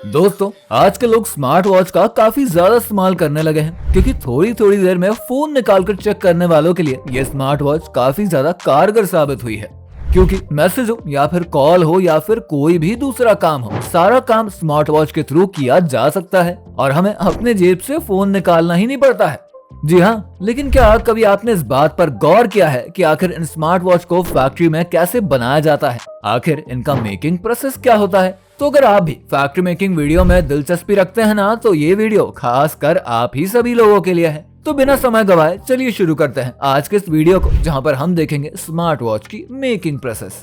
दोस्तों, आजकल लोग स्मार्ट वॉच का काफी ज्यादा इस्तेमाल करने लगे हैं क्योंकि थोड़ी थोड़ी देर में फोन निकालकर चेक करने वालों के लिए ये स्मार्ट वॉच काफी ज्यादा कारगर साबित हुई है। क्योंकि मैसेज हो या फिर कॉल हो या फिर कोई भी दूसरा काम हो, सारा काम स्मार्ट वॉच के थ्रू किया जा सकता है और हमें अपने जेब से फोन निकालना ही नहीं पड़ता है। जी हाँ, लेकिन क्या कभी आपने इस बात पर गौर किया है कि आखिर इन स्मार्ट वॉच को फैक्ट्री में कैसे बनाया जाता है? आखिर इनका मेकिंग प्रोसेस क्या होता है? तो अगर आप भी फैक्ट्री मेकिंग वीडियो में दिलचस्पी रखते हैं ना, तो ये वीडियो खास कर आप ही सभी लोगों के लिए है। तो बिना समय गवाए चलिए शुरू करते हैं आज के इस वीडियो को, जहां पर हम देखेंगे स्मार्ट वॉच की मेकिंग प्रोसेस।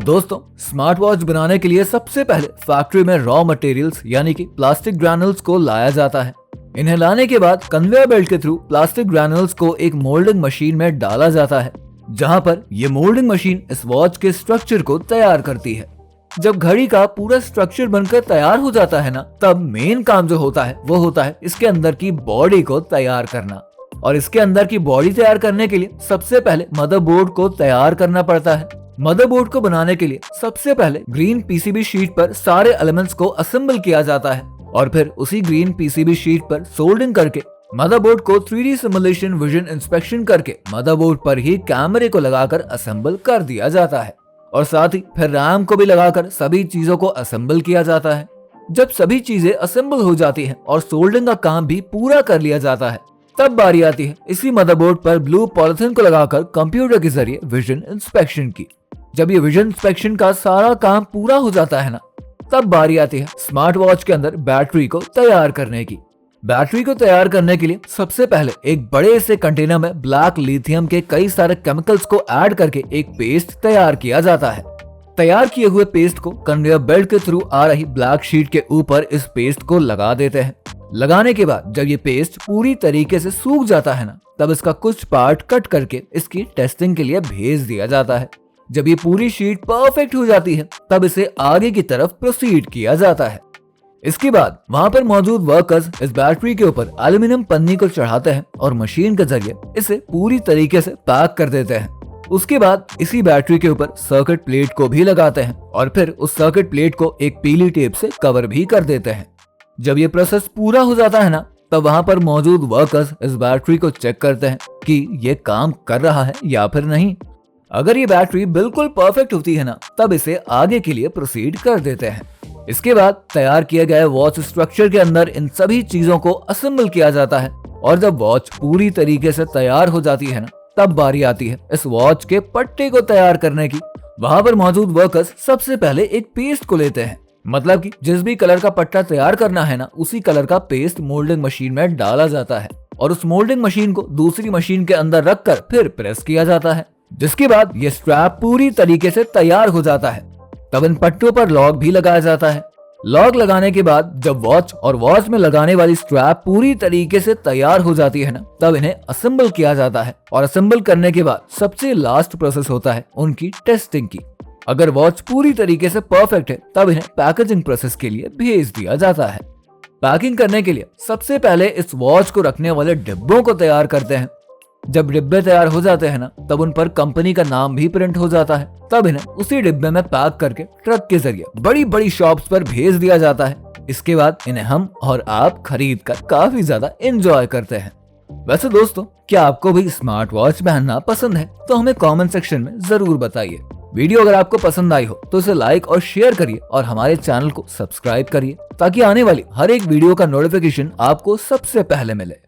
दोस्तों, स्मार्ट वॉच बनाने के लिए सबसे पहले फैक्ट्री में रॉ मटेरियल्स यानी कि प्लास्टिक ग्रैनुल्स को लाया जाता है। इन्हें लाने के बाद कन्वेयर बेल्ट के थ्रू प्लास्टिक ग्रैनुल्स को एक मोल्डिंग मशीन में डाला जाता है, जहां पर ये मोल्डिंग मशीन इस वॉच के स्ट्रक्चर को तैयार करती है। जब घड़ी का पूरा स्ट्रक्चर बनकर तैयार हो जाता है ना, तब मेन काम जो होता है वो होता है इसके अंदर की बॉडी को तैयार करना। और इसके अंदर की बॉडी तैयार करने के लिए सबसे पहले मदरबोर्ड को तैयार करना पड़ता है। मदरबोर्ड को बनाने के लिए सबसे पहले ग्रीन पीसीबी शीट पर सारे एलिमेंट्स को असेंबल किया जाता है और फिर उसी ग्रीन पीसीबी शीट पर सोल्डिंग करके मदरबोर्ड को 3D सिमुलेशन विजन इंस्पेक्शन करके मदरबोर्ड पर ही कैमरे को लगाकर असेंबल कर दिया जाता है और साथ ही फिर रैम को भी लगाकर सभी चीजों को असेंबल किया जाता है। जब सभी चीजें असेंबल हो जाती हैं और सोल्डिंग का काम भी पूरा कर लिया जाता है, तब बारी आती है इसी मदरबोर्ड पर ब्लू पॉलिथीन को लगाकर कंप्यूटर के जरिए विजन इंस्पेक्शन की। जब ये विजन इंस्पेक्शन का सारा काम पूरा हो जाता है ना, तब बारी आती है स्मार्ट वॉच के अंदर बैटरी को तैयार करने की। बैटरी को तैयार करने के लिए सबसे पहले एक बड़े से कंटेनर में ब्लैक लिथियम के कई सारे केमिकल्स को ऐड करके एक पेस्ट तैयार किया जाता है। तैयार किए हुए पेस्ट को कन्वेयर बेल्ट के थ्रू आ रही ब्लैक शीट के ऊपर इस पेस्ट को लगा देते हैं। लगाने के बाद जब ये पेस्ट पूरी तरीके से सूख जाता है ना, तब इसका कुछ पार्ट कट करके इसकी टेस्टिंग के लिए भेज दिया जाता है। जब ये पूरी शीट परफेक्ट हो जाती है, तब इसे आगे की तरफ प्रोसीड किया जाता है। इसके बाद वहां पर मौजूद वर्कर्स इस बैटरी के ऊपर एल्यूमिनियम पन्नी को चढ़ाते हैं और मशीन के जरिए इसे पूरी तरीके से पैक कर देते हैं। उसके बाद इसी बैटरी के ऊपर सर्किट प्लेट को भी लगाते हैं और फिर उस सर्किट प्लेट को एक पीली टेप से कवर भी कर देते हैं। जब ये प्रोसेस पूरा हो जाता है ना, तब वहां पर मौजूद वर्कर्स इस बैटरी को चेक करते हैं कि ये काम कर रहा है या फिर नहीं। अगर ये बैटरी बिल्कुल परफेक्ट होती है ना, तब इसे आगे के लिए प्रोसीड कर देते हैं। इसके बाद तैयार किए गए वॉच स्ट्रक्चर के अंदर इन सभी चीजों को असेंबल किया जाता है और जब वॉच पूरी तरीके से तैयार हो जाती है ना, तब बारी आती है इस वॉच के पट्टे को तैयार करने की। वहां पर मौजूद वर्कर्स सबसे पहले एक पेस्ट को लेते हैं, मतलब कि जिस भी कलर का पट्टा तैयार करना है ना, उसी कलर का पेस्ट मोल्डिंग मशीन में डाला जाता है और उस मोल्डिंग मशीन को दूसरी मशीन के अंदर रखकर फिर प्रेस किया जाता है। जिसके बाद ये स्ट्रैप पूरी तरीके से तैयार हो जाता है। तब इन पट्टों पर लॉक भी लगाया जाता है। लॉक लगाने के बाद जब वॉच और वॉच में लगाने वाली स्ट्रैप पूरी तरीके से तैयार हो जाती है ना, तब इन्हें असेंबल किया जाता है और असेंबल करने के बाद सबसे लास्ट प्रोसेस होता है उनकी टेस्टिंग की। अगर वॉच पूरी तरीके से परफेक्ट है, तब इन्हें पैकेजिंग प्रोसेस के लिए भेज दिया जाता है। पैकिंग करने के लिए सबसे पहले इस वॉच को रखने वाले डिब्बों को तैयार करते हैं। जब डिब्बे तैयार हो जाते हैं ना, तब उन पर कंपनी का नाम भी प्रिंट हो जाता है। तब इन्हें उसी डिब्बे में पैक करके ट्रक के जरिए बड़ी बड़ी शॉप्स पर भेज दिया जाता है। इसके बाद इन्हें हम और आप खरीद कर काफी ज्यादा एंजॉय करते हैं। वैसे दोस्तों, क्या आपको भी स्मार्ट वॉच पहनना पसंद है? तो हमें कमेंट सेक्शन में जरूर बताइए। वीडियो अगर आपको पसंद आई हो तो इसे लाइक और शेयर करिए और हमारे चैनल को सब्सक्राइब करिए, ताकि आने वाली हर एक वीडियो का नोटिफिकेशन आपको सबसे पहले मिले।